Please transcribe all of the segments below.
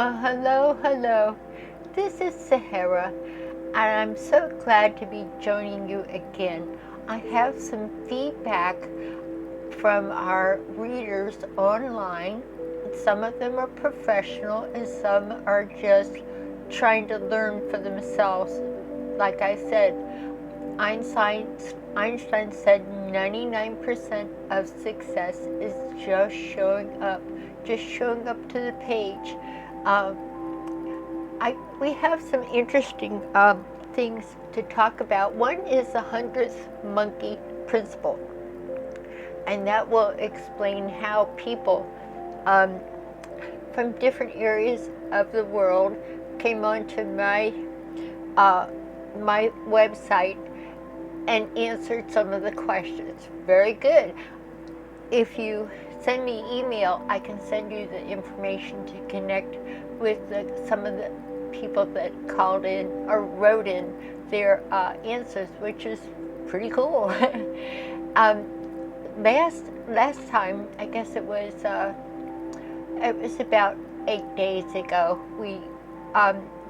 Well, hello, hello. This is Sahara, and I'm so glad to be joining you again. I have some feedback from our readers online. Some of them are professional, and some are just trying to learn for themselves. Like I said, Einstein said 99% of success is just showing up to the page. Um, we have some interesting things to talk about. One is the 100th monkey principle, and that will explain how people from different areas of the world came onto my website and answered some of the questions. Very good. If you send me email, I can send you the information to connect with some of the people that called in or wrote in their answers, which is pretty cool. Last time, I guess it was about 8 days ago, we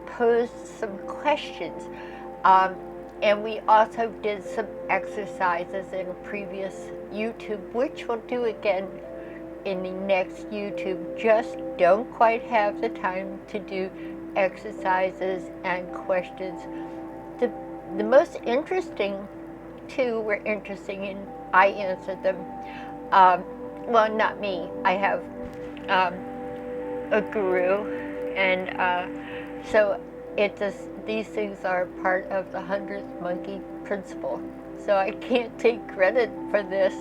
posed some questions. And we also did some exercises in previous YouTube, which we'll do again in the next YouTube. Just don't quite have the time to do exercises and questions. The most interesting two were interesting, and I answered them. Well, not me. I have a guru, and so these things are part of the 100th monkey principle. So I can't take credit for this.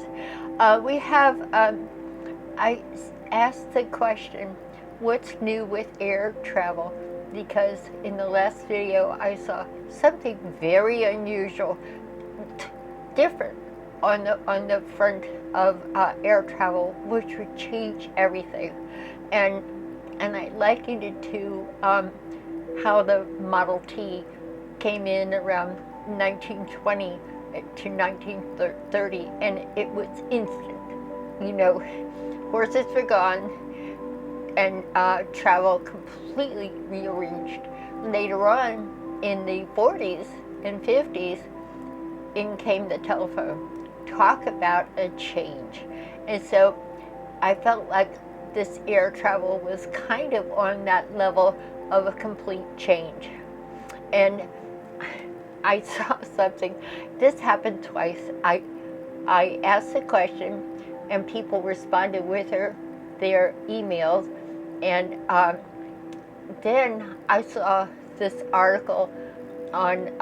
I asked the question, what's new with air travel? Because in the last video I saw something very unusual, different on the front of air travel, which would change everything. And I likened it to how the Model T came in around 1920 to 1930, and it was instant. Horses were gone, and travel completely rearranged. Later on, in the 40s and 50s, in came the telephone. Talk about a change. And so I felt like this air travel was kind of on that level of a complete change. And I saw something. This happened twice. I asked the question, and people responded with their emails. And then I saw this article on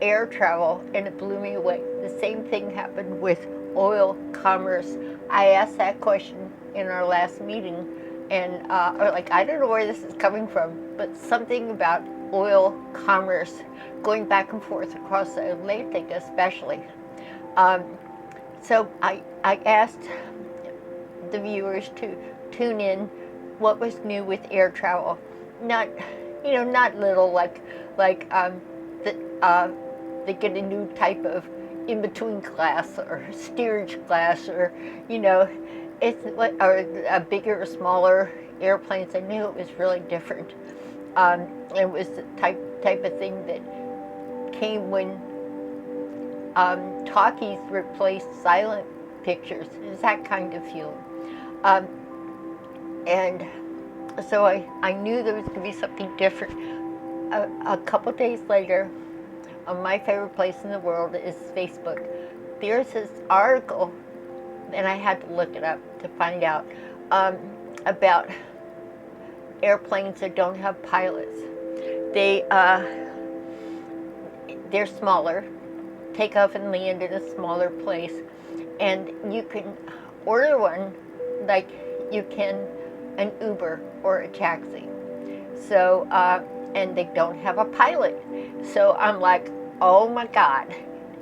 air travel, and it blew me away. The same thing happened with oil commerce. I asked that question in our last meeting, and I don't know where this is coming from, but something about oil commerce going back and forth across the Atlantic, especially. So I asked the viewers to tune in what was new with air travel. Not little like they get a new type of in-between class or steerage class, or or a bigger or smaller airplanes. I knew it was really different. It was the type of thing that came when talkies replaced silent pictures. It's that kind of feeling. And so I knew there was going to be something different. A couple days later, my favorite place in the world is Facebook. There's this article, and I had to look it up to find out, about airplanes that don't have pilots. They're smaller, take off and land in a smaller place, and you can order one like you can an Uber or a taxi. So and they don't have a pilot. So I'm like, oh my God,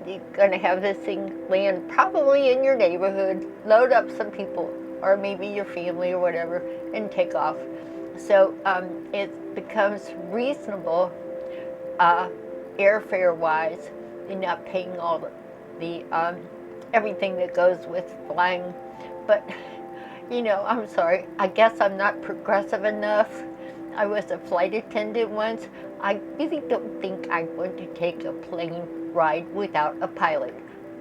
you're gonna have this thing land probably in your neighborhood, load up some people, or maybe your family or whatever, and take off. So it becomes reasonable airfare-wise. You're not paying all the everything that goes with flying. But I'm sorry, I guess I'm not progressive enough I was a flight attendant once. I really don't think I want to take a plane ride without a pilot.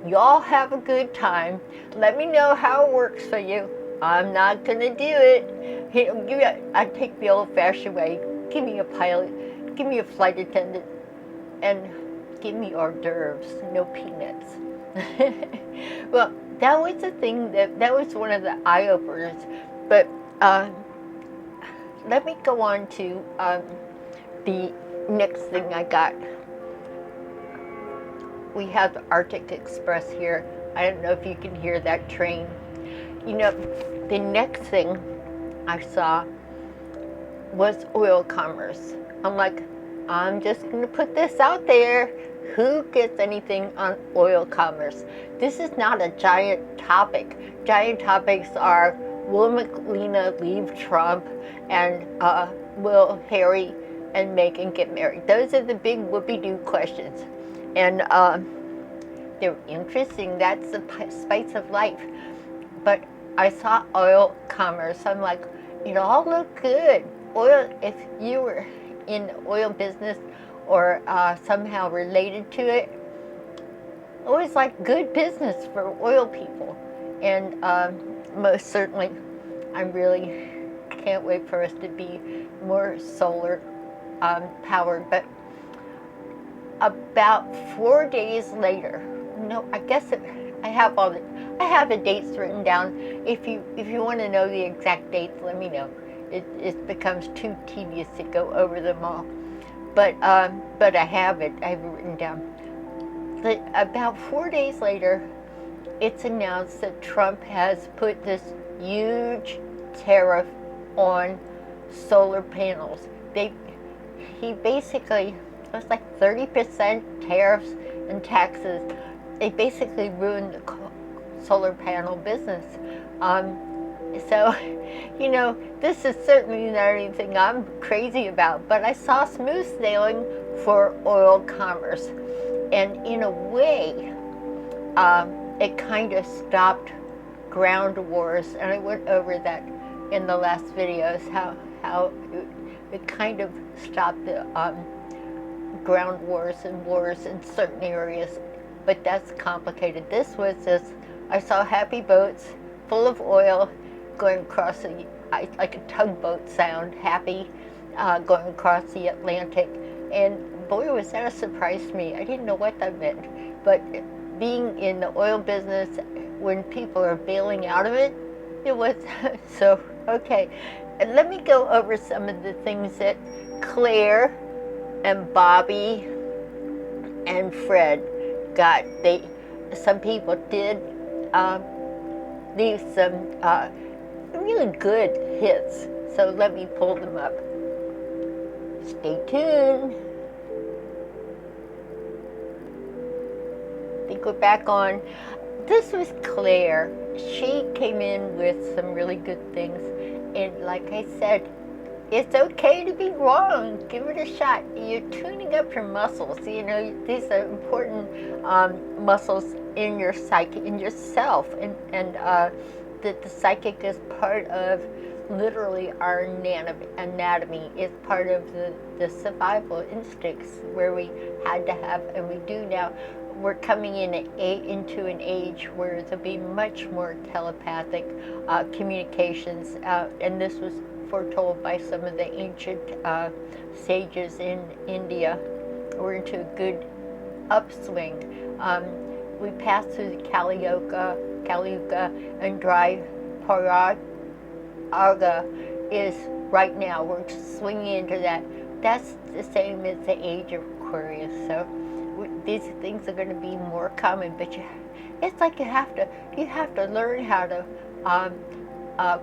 Y'all have a good time. Let me know how it works for you. I'm not gonna do it. I take the old-fashioned way. Give me a pilot. Give me a flight attendant. And give me hors d'oeuvres, no peanuts. Well, that was the thing that was one of the eye-openers. But let me go on to the next thing I got. We have the Arctic Express here. I don't know if you can hear that train. You know, the next thing I saw was oil commerce. I'm like, I'm just going to put this out there. Who gets anything on oil commerce? This is not a giant topic. Giant topics are, will McLena leave Trump, and will Harry and Meghan get married? Those are the big whoopee-doo questions. And they're interesting. That's the spice of life. But I saw oil commerce. I'm like, it all looked good. Oil, if you were in the oil business or somehow related to it, always like good business for oil people. And most certainly, I really can't wait for us to be more solar powered. But about 4 days later, no, I guess I have the dates written down. If you want to know the exact dates, let me know. It becomes too tedious to go over them all. But I have it written down. But about 4 days later, it's announced that Trump has put this huge tariff on solar panels. He basically, it was like 30% tariffs and taxes. They basically ruined the solar panel business. So, you know, this is certainly not anything I'm crazy about, but I saw smooth sailing for oil commerce. And in a way, it kind of stopped ground wars. And I went over that in the last videos, how it kind of stopped the ground wars and wars in certain areas. But that's complicated. This was just, I saw happy boats full of oil going across like a tugboat sound, happy, going across the Atlantic. And boy, was that a surprise to me. I didn't know what that meant. But being in the oil business, when people are bailing out of it, it was so, okay. And let me go over some of the things that Claire and Bobby and Fred got. Some people did leave some really good hits. So let me pull them up. Stay tuned. I think we're back on. This was Claire. She came in with some really good things. And like I said, it's okay to be wrong. Give it a shot. You're tuning up your muscles. You know, these are important muscles in your psyche, in yourself. And that the psychic is part of literally our anatomy. It's part of the survival instincts where we had to have, and we do now. We're coming into an age where there'll be much more telepathic communications, and this was foretold by some of the ancient sages in India. We're into a good upswing. We passed through the Kali-yuga, and dry Paraga is right now. We're swinging into that. That's the same as the age of Aquarius. So these things are going to be more common, but it's like you have to learn how to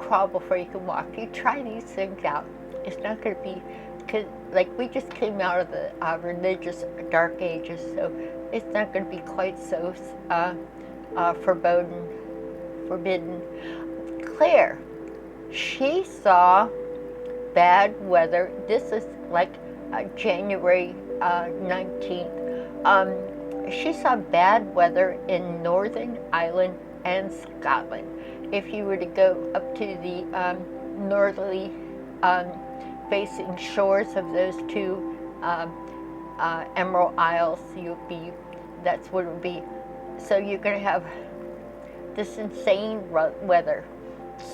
crawl before you can walk. You try these things out. It's not going to be, because like we just came out of the religious dark ages, so it's not going to be quite so forbidden. Claire, she saw bad weather. This is like January 19th. She saw bad weather in Northern Ireland and Scotland. If you were to go up to the northerly facing shores of those two Emerald Isles. That's what it would be. So you're going to have this insane weather,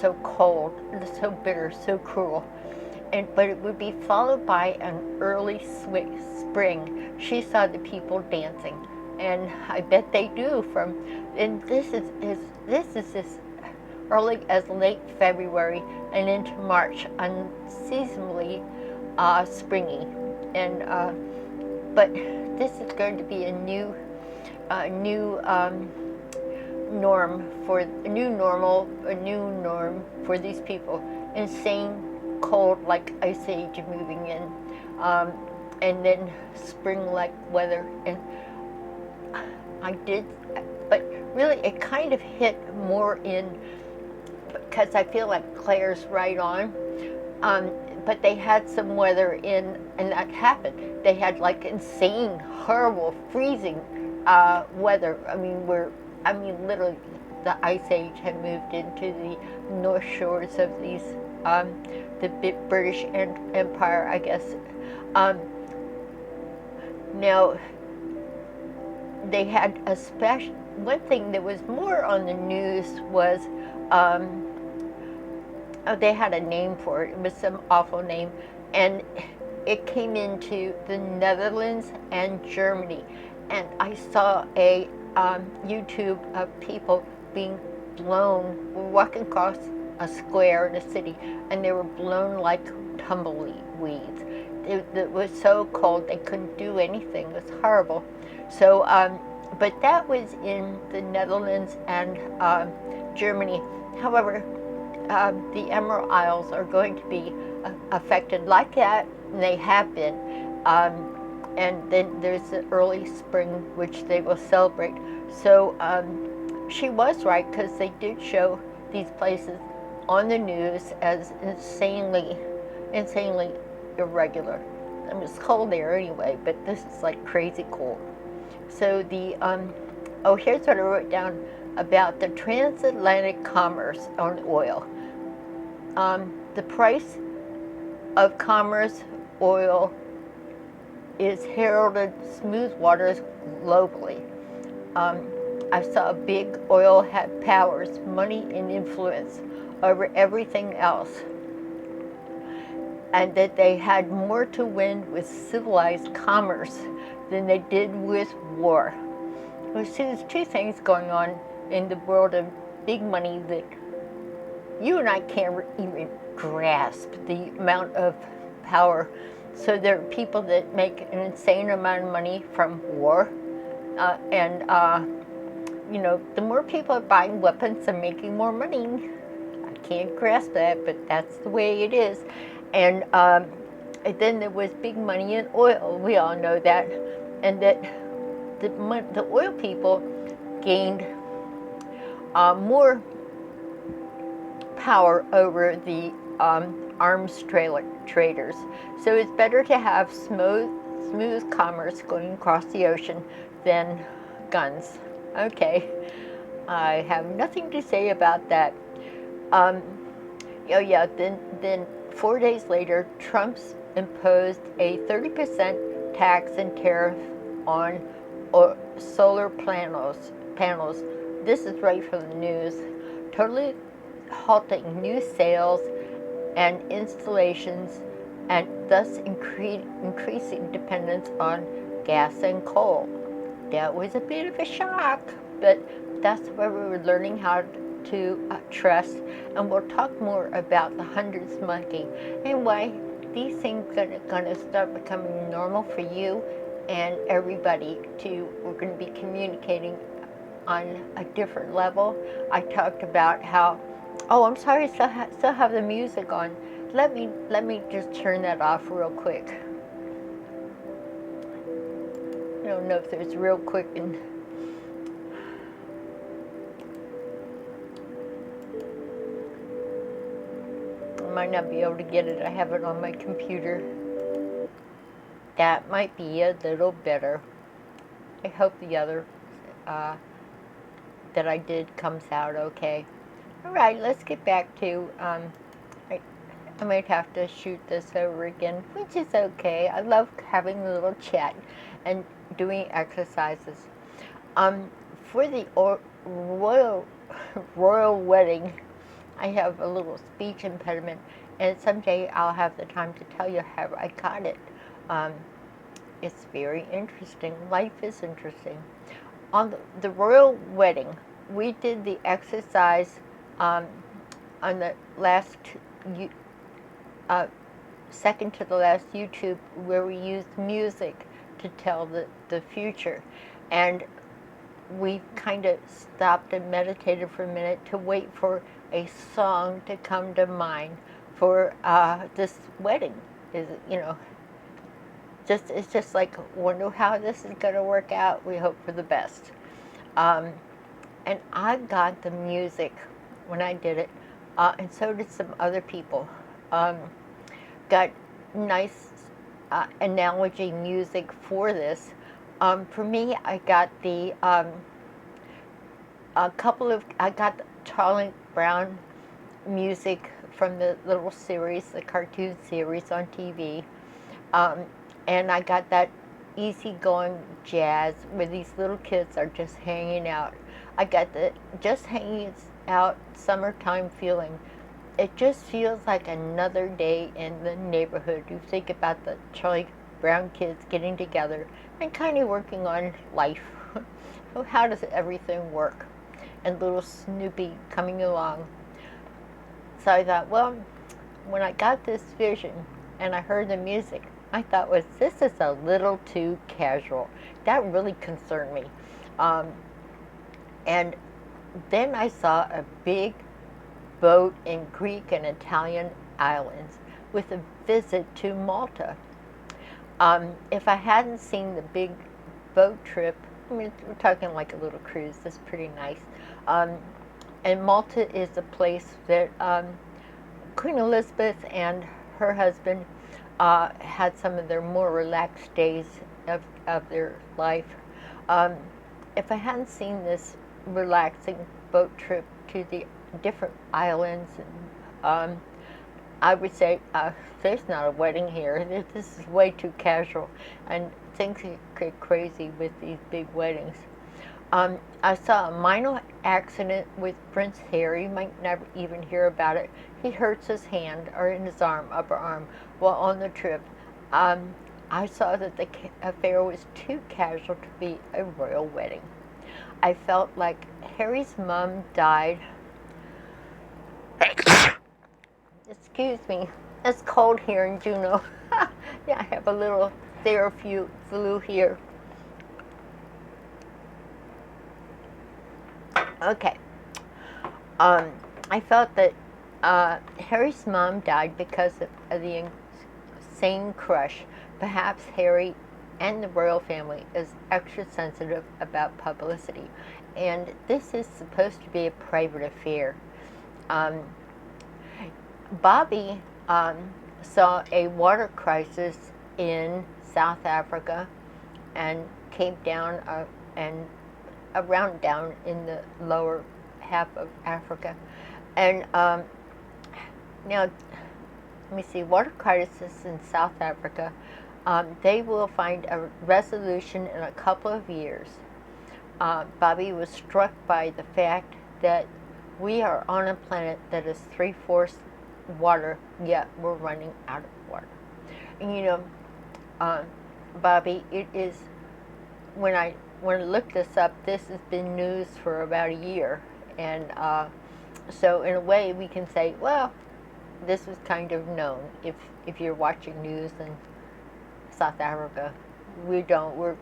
so cold, so bitter, so cruel. But it would be followed by an early spring. She saw the people dancing, and I bet they do. And this is as early as late February and into March, unseasonably springy. But this is going to be a new norm a new norm for these people. Insane cold, like ice age moving in, and then spring-like weather. And but really it kind of hit more in, because I feel like Claire's right on. But they had some weather in, and that happened. They had like insane, horrible, freezing weather. I mean, literally, the ice age had moved into the north shores of these, the British Empire, I guess. Now, they had a special, one thing that was more on the news was, they had a name for it. It was some awful name, and it came into the Netherlands and Germany. And I saw a YouTube of people being blown, walking across a square in a city, and they were blown like tumbleweeds. It was so cold they couldn't do anything. It was horrible. So, but that was in the Netherlands and Germany. However, the Emerald Isles are going to be affected like that, and they have been. And then there's the early spring, which they will celebrate. So she was right, because they did show these places on the news as insanely irregular. I mean, it's cold there anyway, but this is like crazy cold. So here's what I wrote down about the transatlantic commerce on oil. The price of commerce oil is heralded smooth waters globally. I saw big oil had powers, money, and influence over everything else, and that they had more to win with civilized commerce than they did with war. Well, see, there's two things going on in the world of big money that you and I can't even grasp the amount of power. So there are people that make an insane amount of money from war, the more people are buying weapons and making more money. I can't grasp that, but that's the way it is. And then there was big money in oil. We all know that, and that the oil people gained more power over the arms traders. So it's better to have smooth commerce going across the ocean than guns. Okay, I have nothing to say about that. Then 4 days later, Trump's imposed a 30% tax and tariff on solar panels. This is right from the news. Totally halting new sales and installations, and thus increasing dependence on gas and coal. That was a bit of a shock, but that's where we were learning how to trust. And we'll talk more about the hundreds monkey and why these things are going to start becoming normal for you and everybody. We're going to be communicating on a different level. I talked about how, I'm sorry, I still have the music on. Let me just turn that off real quick. I don't know if there's real quick and I might not be able to get it. I have it on my computer. That might be a little better. I hope the other that I did comes out okay. All right, let's get back to I might have to shoot this over again, which is okay. I love having a little chat and doing exercises. For the royal royal wedding, I have a little speech impediment, and someday I'll have the time to tell you how I got it. Um, it's very interesting. Life is interesting. On the royal wedding, we did the exercise on the last, uh, second to the last YouTube, where we used music to tell the future. And we kind of stopped and meditated for a minute to wait for a song to come to mind for this wedding. Is, it's just like, wonder how this is going to work out. We hope for the best. And I got the music when I did it, and so did some other people. Got nice analogy music for this. For me, I got I got Charlie Brown music from the little series, the cartoon series on TV. And I got that easygoing jazz where these little kids are just hanging out. I got the just hanging out summertime feeling. It just feels like another day in the neighborhood. You think about the Charlie Brown kids getting together and kind of working on life. So how does everything work? And little Snoopy coming along. So I thought, well, when I got this vision and I heard the music, I thought, this is a little too casual. That really concerned me. And then I saw a big boat in Greek and Italian islands with a visit to Malta. If I hadn't seen the big boat trip, I mean, we're talking like a little cruise, that's pretty nice. And Malta is a place that Queen Elizabeth and her husband had some of their more relaxed days of their life. If I hadn't seen this relaxing boat trip to the different islands, I would say, there's not a wedding here. This is way too casual, and things get crazy with these big weddings. I saw a minor accident with Prince Harry. You might never even hear about it. He hurts his hand or in his arm, upper arm, while on the trip. I saw that the affair was too casual to be a royal wedding. I felt like Harry's mom died. Excuse me, it's cold here in Juneau. Yeah, I have a little flu here. Okay. I felt that Harry's mom died because of the insane crush. Perhaps Harry and the royal family is extra sensitive about publicity, and this is supposed to be a private affair. Bobby saw a water crisis in South Africa and came down and around down in the lower half of Africa. And now, let me see, water crisis in South Africa, they will find a resolution in a couple of years. Bobby was struck by the fact that we are on a planet that is 3/4 water, yet we're running out of water. And Bobby, it is, when I looked this up, this has been news for about a year. And so in a way we can say, well, this was kind of known. If you're watching news in South Africa, we're,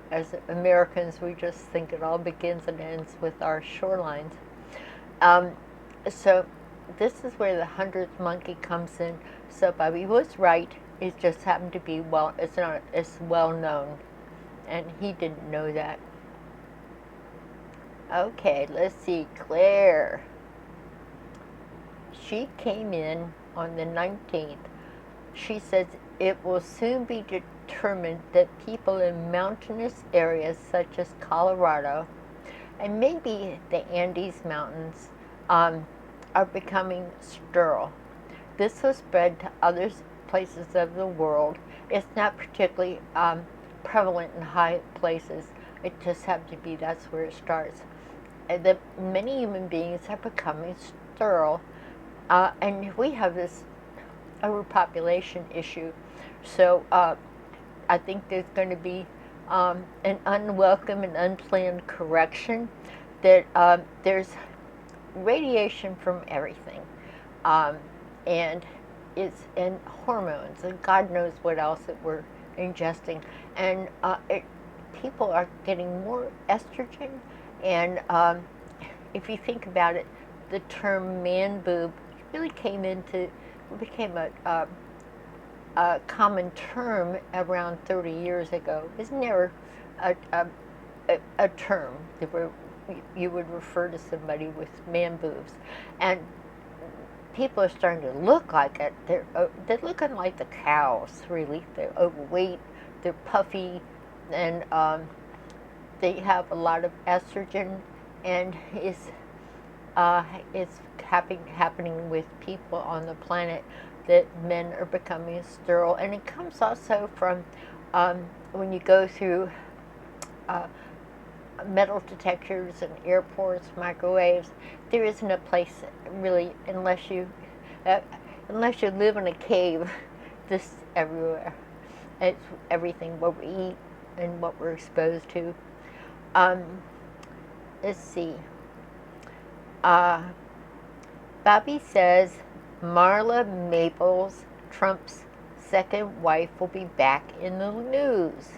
as Americans, we just think it all begins and ends with our shorelines. So this is where the 100th monkey comes in. So Bobby was right. It just happened to be, it's well known, and he didn't know that. Okay, let's see, Claire. She came in on the 19th. She says it will soon be determined that people in mountainous areas such as Colorado and maybe the Andes Mountains are becoming sterile. this will spread to other places of the world. It's not particularly prevalent in high places. It just happens to be that's where it starts. And that many human beings are becoming sterile, and we have this overpopulation issue. So I think there's going to be an unwelcome and unplanned correction that there's radiation from everything, and and hormones, and God knows what else that we're ingesting, and people are getting more estrogen, and if you think about it, the term man boob really became a common term around 30 years ago. It's never a term that you would refer to somebody with man boobs, and people are starting to look like it. They're looking like the cows, really. They're overweight, they're puffy, and they have a lot of estrogen, and it's happening with people on the planet that men are becoming sterile, and it comes also from when you go through metal detectors and airports, microwaves. There isn't a place really, unless you live in a cave. This everywhere. It's everything what we eat and what we're exposed to. Let's see. Bobby says Marla Maples, Trump's second wife, will be back in the news.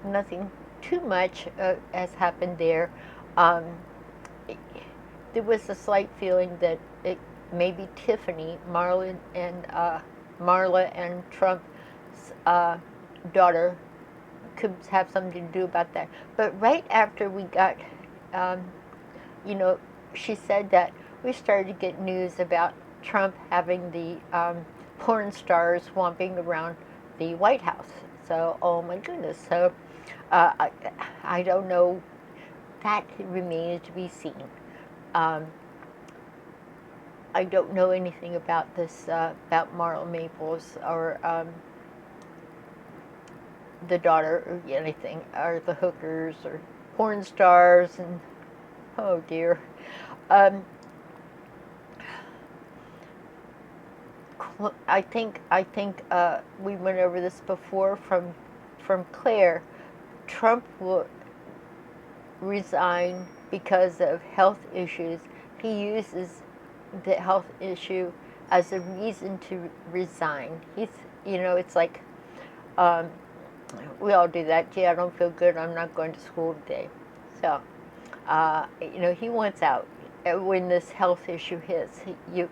Nothing too much has happened there. There was a slight feeling that it maybe Tiffany, Marla and Trump's daughter could have something to do about that. But right after we got, she said that we started to get news about Trump having the porn stars swamping around the White House. So, oh my goodness. So, I don't know. That remains to be seen. I don't know anything about this, about Marla Maples or the daughter or anything, or the hookers or porn stars, and oh dear. I think we went over this before from Claire. Trump will resign because of health issues. He uses the health issue as a reason to resign. It's like we all do that. Gee, I don't feel good. I'm not going to school today. So, he wants out when this health issue hits. He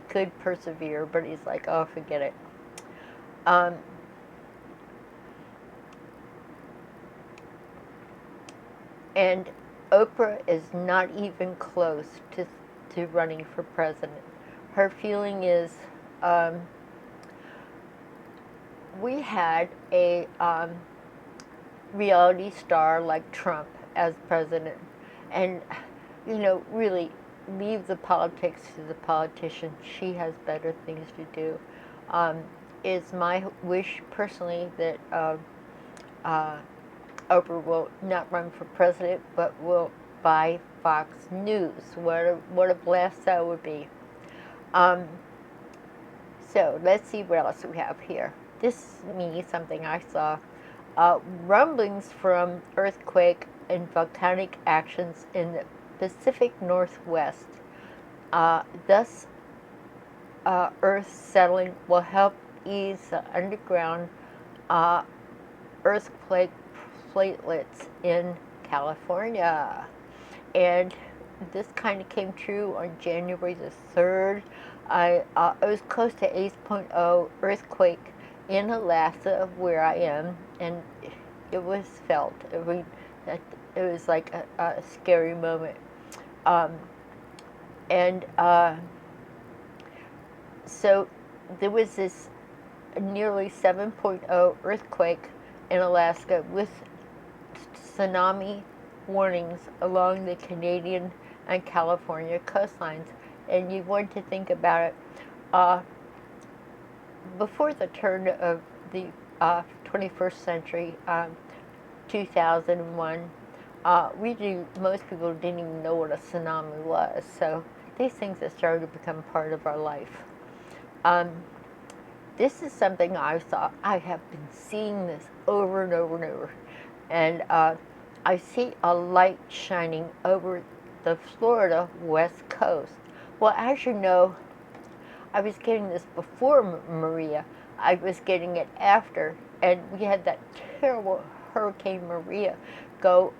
could persevere, but he's like, oh, forget it. And Oprah is not even close to running for president. Her feeling is, we had a reality star like Trump as president, and really leave the politics to the politicians. She has better things to do. It's my wish personally that Oprah will not run for president, but will buy Fox News. What a blast that would be. So let's see what else we have here. This means something I saw. Rumblings from earthquake and volcanic actions in the Pacific Northwest. Thus, Earth settling will help ease the underground earthquake platelets in California. And this kind of came true on January the 3rd. It was close to 8.0 earthquake in Alaska, where I am, and it was felt. It was like a scary moment. So there was this nearly 7.0 earthquake in Alaska with tsunami warnings along the Canadian and California coastlines. And you want to think about it. Uh, Before the turn of the 21st century, 2001, most people didn't even know what a tsunami was. So these things have started to become part of our life. Um, this is something I saw. I have been seeing this over and over and over. And I see a light shining over the Florida west coast. Well, as you know, I was getting this before Maria. I was getting it after. And we had that terrible Hurricane Maria go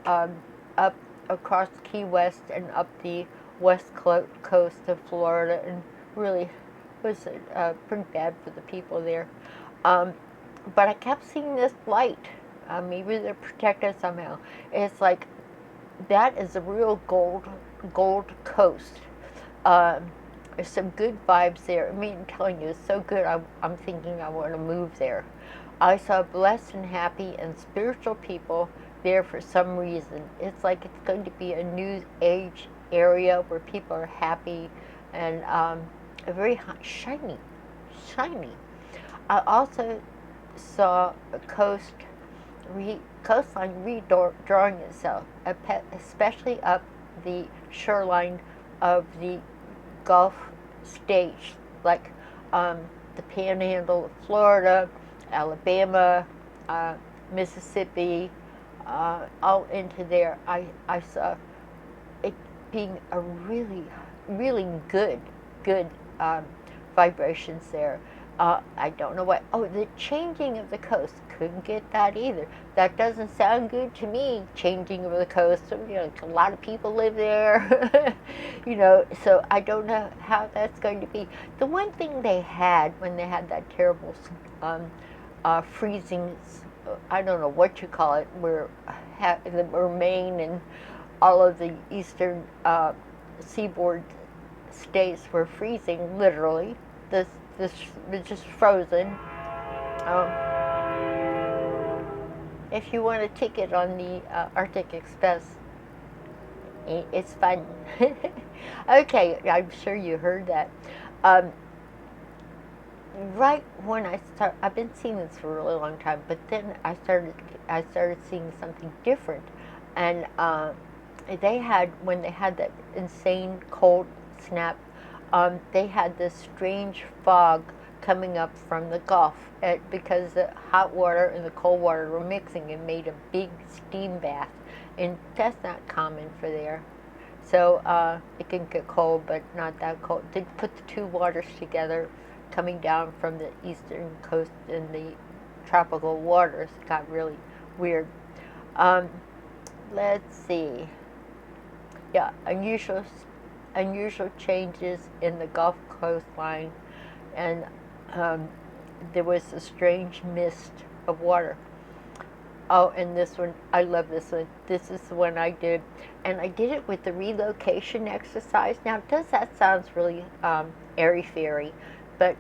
up across Key West and up the west coast of Florida, and really was pretty bad for the people there. But I kept seeing this light. Maybe they're protected somehow. It's like that is a real gold coast. There's some good vibes there. I mean, I'm telling you, it's so good. I'm thinking I want to move there. I saw blessed and happy and spiritual people there for some reason. It's like it's going to be a new age area where people are happy and very shiny. I also saw a coastline redrawing itself, especially up the shoreline of the Gulf states, like the Panhandle of Florida, Alabama, Mississippi, all into there. I saw it being a really good vibrations there. I don't know what. Oh, the changing of the coast. Couldn't get that either. That doesn't sound good to me. Changing of the coast. A lot of people live there. So I don't know how that's going to be. The one thing they had when they had that terrible freezing, I don't know what you call it, where Maine and all of the eastern seaboard states were freezing, literally. This was just frozen. If you want a ticket on the Arctic Express, it's fun. Okay, I'm sure you heard that. Right when I've been seeing this for a really long time, but then I started seeing something different, and when they had that insane cold snap, they had this strange fog coming up from the Gulf because the hot water and the cold water were mixing and made a big steam bath, and that's not common for there. So it can get cold, but not that cold. They put the two waters together, coming down from the eastern coast in the tropical waters. It got really weird. Let's see. Yeah, unusual changes in the Gulf coastline, and there was a strange mist of water. Oh, and this one, I love this one. This is the one I did, and I did it with the relocation exercise. Now, that sounds really airy-fairy, but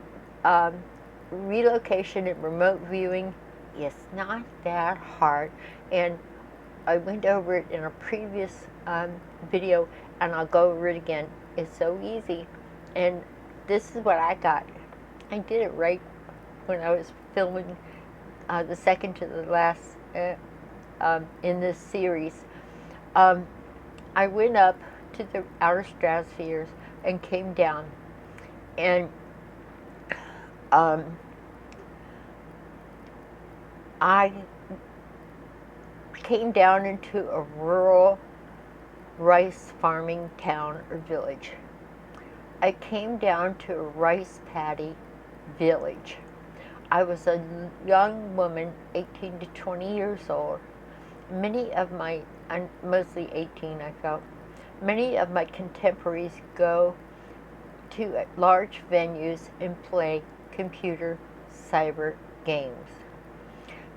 relocation and remote viewing is not that hard, and I went over it in a previous video, and I'll go over it again. It's so easy, and this is what I got. I did it right when I was filming the second to the last in this series. I went up to the outer stratospheres and came down, and I came down into a rural rice farming town or village. I came down to a rice paddy village. I was a young woman, 18 to 20 years old. Mostly 18, I felt. Many of my contemporaries go to large venues and play computer cyber games.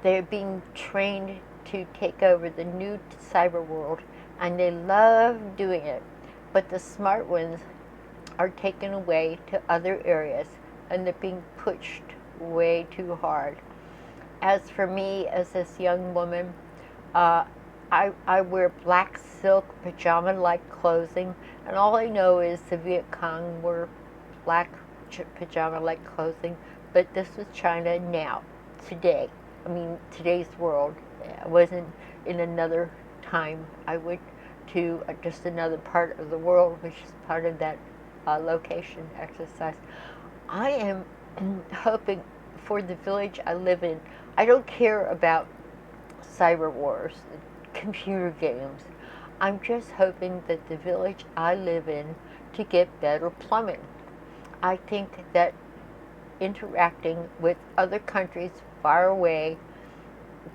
They're being trained to take over the new cyber world, and they love doing it. But the smart ones are taken away to other areas, and they're being pushed way too hard. As for me, as this young woman, I wear black silk pajama-like clothing, And all I know is the Viet Cong wore black pajama-like clothing, but this was China now, today. I mean, today's world. I wasn't in another time. I went to just another part of the world, which is part of that location exercise. I am hoping for the village I live in. I don't care about cyber wars, computer games. I'm just hoping that the village I live in to get better plumbing. I think that interacting with other countries far away,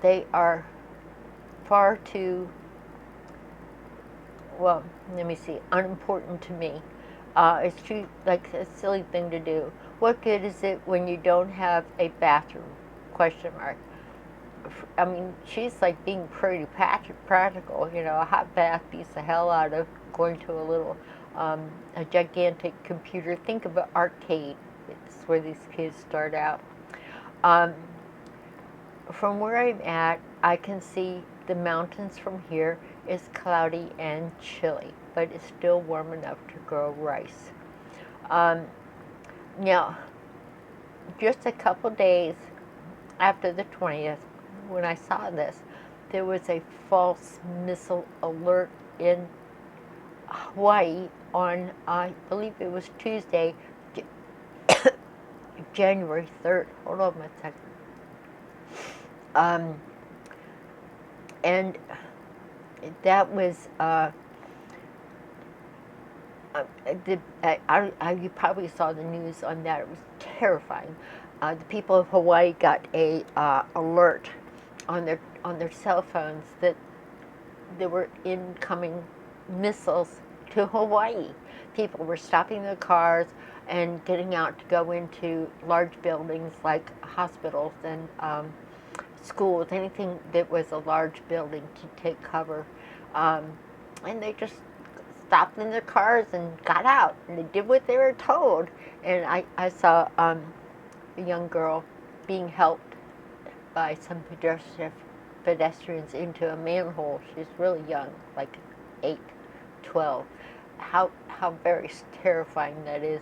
they are far too, well, let me see, unimportant to me. It's too, like, a silly thing to do. What good is it when you don't have a bathroom? Question mark. I mean, she's like being pretty practical. You know, a hot bath beats the hell out of going to a gigantic computer. Think of an arcade. It's where these kids start out. Um, from where I'm at, I can see the mountains from here. It's cloudy and chilly, but it's still warm enough to grow rice. Now, just a couple days after the 20th, when I saw this, there was a false missile alert in Hawaii on, I believe it was Tuesday, January 3rd. Hold on a second. And that was, you probably saw the news on that. It was terrifying. The people of Hawaii got a alert on their cell phones that there were incoming missiles to Hawaii. People were stopping their cars and getting out to go into large buildings like hospitals and schools, anything that was a large building to take cover. And they just stopped in their cars and got out, and they did what they were told. And I saw a young girl being helped by some pedestrians into a manhole. She's really young, like 8, 12. How very terrifying that is.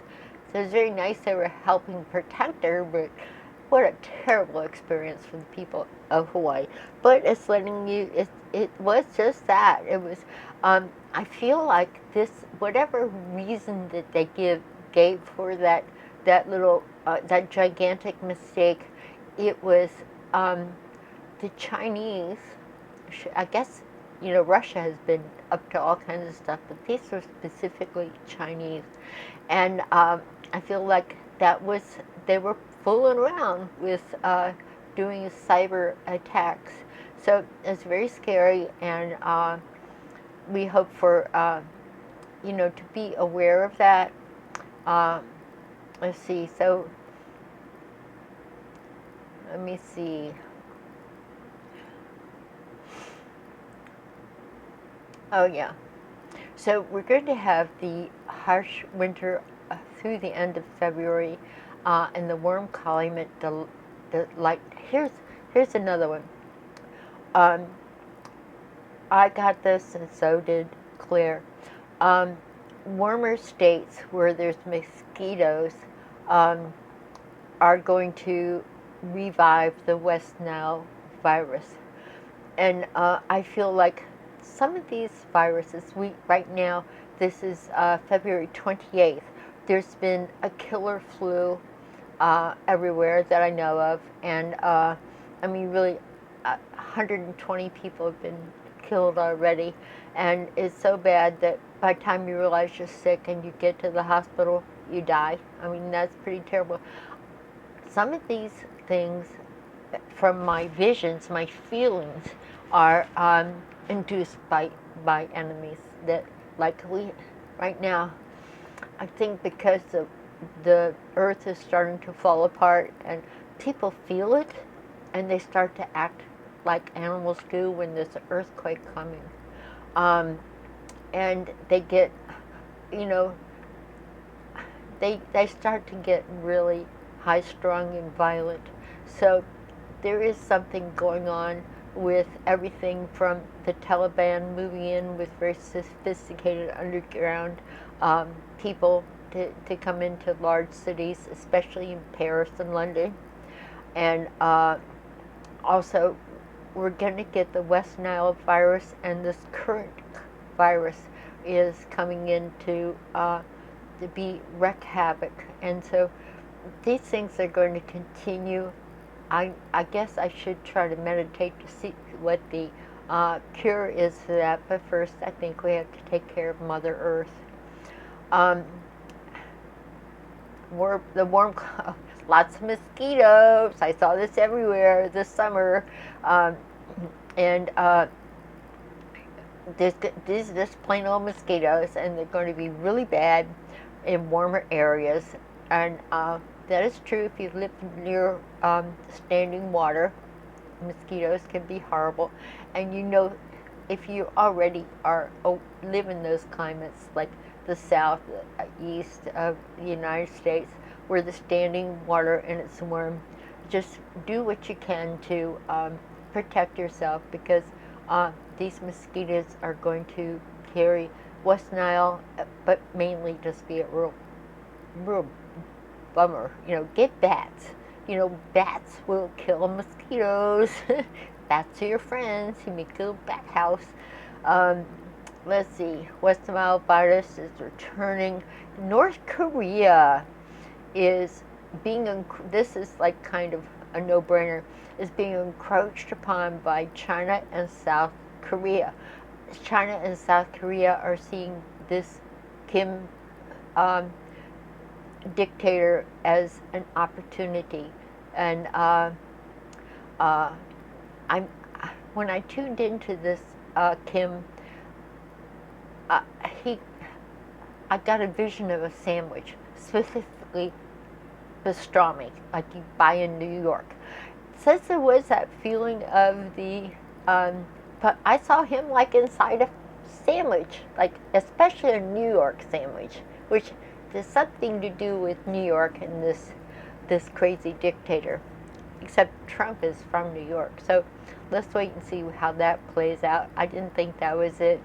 So it's very nice they were helping protect her, but what a terrible experience for the people of Hawaii. But it's letting you, it was just that. It was, I feel like this, whatever reason that they gave for that little, that gigantic mistake, it was the Chinese, I guess, you know, Russia has been up to all kinds of stuff, but these were specifically Chinese. And I feel like they were fooling around with doing cyber attacks. So it's very scary, and we hope for, you know, to be aware of that. Let's see, so, let me see. Oh, yeah. So we're going to have the harsh winter through the end of February, and the warm climate. Here's another one. I got this, and so did Claire. Warmer states where there's mosquitoes are going to revive the West Nile virus, and I feel like some of these viruses, right now, this is February 28th, there's been a killer flu everywhere that I know of, and I mean, really, 120 people have been killed already, and it's so bad that by the time you realize you're sick and you get to the hospital, you die. I mean, that's pretty terrible. Some of these things, from my visions, my feelings, are induced by enemies that, like, right now, I think because the earth is starting to fall apart and people feel it, and they start to act like animals do when there's an earthquake coming. And they get, you know, they start to get really high-strung and violent. So there is something going on with everything from the Taliban moving in with very sophisticated underground people to come into large cities, especially in Paris and London. And also, we're going to get the West Nile virus, and this current virus is coming in to wreak havoc. And so these things are going to continue. I guess I should try to meditate to see what the cure is for that, but first I think we have to take care of Mother Earth. Lots of mosquitoes. I saw this everywhere this summer, and these are just plain old mosquitoes, and they're going to be really bad in warmer areas. And that is true if you live near standing water. Mosquitoes can be horrible, and if you already live in those climates like the south, east of the United States, where the standing water and it's warm, just do what you can to protect yourself, because these mosquitoes are going to carry West Nile, but mainly just be a real bummer. Get bats. Bats will kill mosquitoes. Bats are your friends. You make a little bat house. Let's see. West Nile virus is returning. North Korea is this is like kind of a no-brainer, is being encroached upon by China and South Korea. China and South Korea are seeing this Kim dictator as an opportunity, and when I tuned into this Kim, I got a vision of a sandwich, specifically pastrami, like you buy in New York. Since there was that feeling of but I saw him like inside a sandwich, like especially a New York sandwich, which there's something to do with New York and this crazy dictator. Except Trump is from New York, so let's wait and see how that plays out. I didn't think that was it.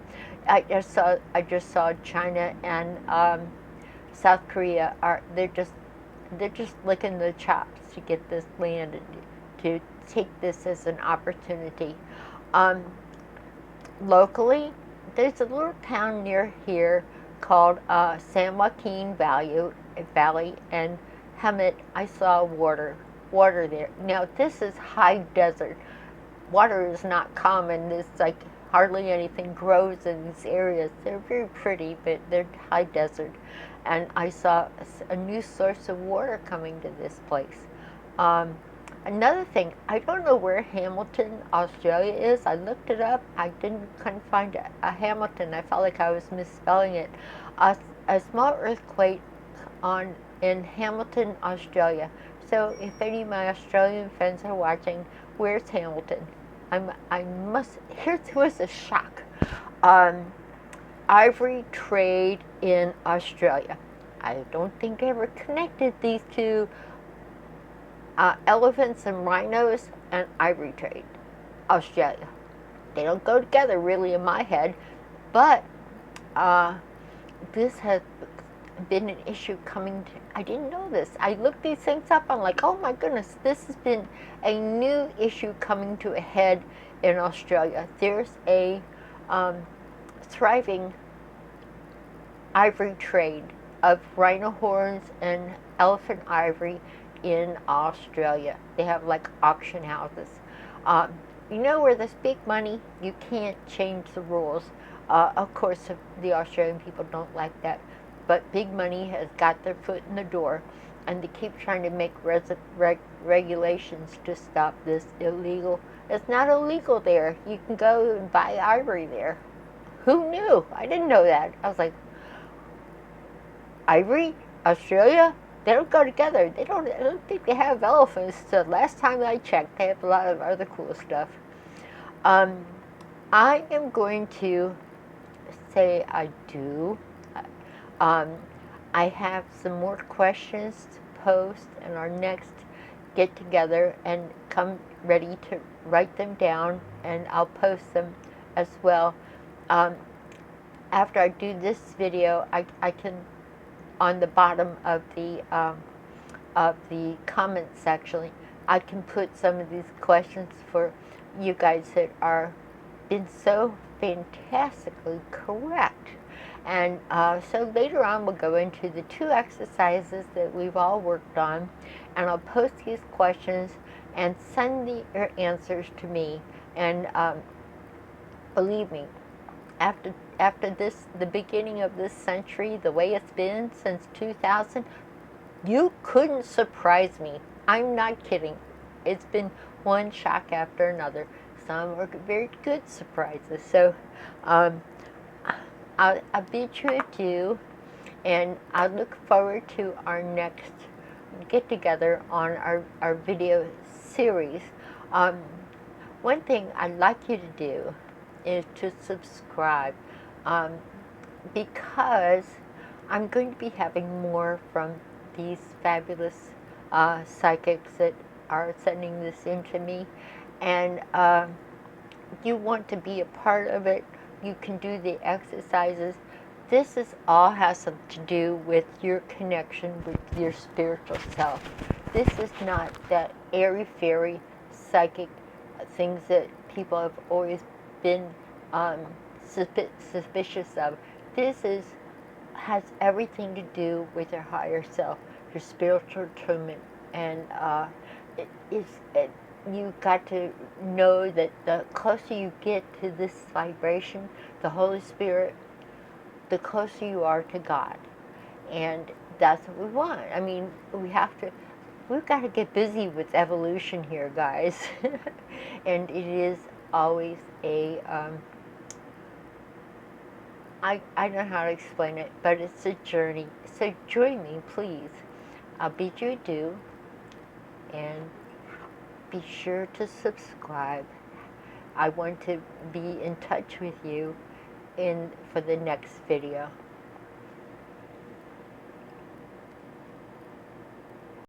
I just saw China and South Korea they're just licking the chops to get this land and to take this as an opportunity. Locally, there's a little town near here called San Joaquin Valley, and Hemet. I saw water there. Now this is high desert. Water is not common. There's like hardly anything grows in these areas. They're very pretty, but they're high desert. And I saw a new source of water coming to this place. Another thing, I don't know where Hamilton, Australia is. I looked it up. I couldn't find a Hamilton. I felt like I was misspelling it. A small earthquake in Hamilton, Australia. So if any of my Australian friends are watching, where's Hamilton? Here's a shock. Ivory trade in Australia. I don't think I ever connected these two, elephants and rhinos and ivory trade. Australia. They don't go together really in my head, but this has been an issue coming to, I didn't know this. I looked these things up. I'm like, oh my goodness, this has been a new issue coming to a head in Australia. There's a thriving ivory trade of rhino horns and elephant ivory in Australia. They have like auction houses. Where there's big money, you can't change the rules. Of course, the Australian people don't like that. But big money has got their foot in the door, and they keep trying to make regulations to stop this illegal. It's not illegal there. You can go and buy ivory there. Who knew? I didn't know that. I was like, ivory? Australia? They don't go together. I don't think they have elephants. So last time I checked, they have a lot of other cool stuff. I am going to say I do. I have some more questions to post in our next get together and come ready to write them down, and I'll post them as well. After I do this video, I can, on the bottom of the comments section, I can put some of these questions for you guys that are been so fantastically correct. And so later on we'll go into the 2 exercises that we've all worked on, and I'll post these questions and send your answers to me. And believe me, after this, the beginning of this century, the way it's been since 2000, you couldn't surprise me. I'm not kidding. It's been one shock after another. Some are very good surprises. So I'll bid you adieu, and I look forward to our next get together on our video series. One thing I'd like you to do is to subscribe, because I'm going to be having more from these fabulous psychics that are sending this in to me, and you want to be a part of it. You can do the exercises. This is all has something to do with your connection with your spiritual self. This is not that airy-fairy psychic things that people have always been suspicious of. This has everything to do with your higher self, your spiritual attunement, and you've got to know that the closer you get to this vibration, the Holy Spirit, the closer you are to God. And that's what we want. I mean, we've got to get busy with evolution here, guys. And it is always a, I don't know how to explain it, but it's a journey. So join me, please. I'll bid you adieu, and be sure to subscribe. I want to be in touch with you for the next video.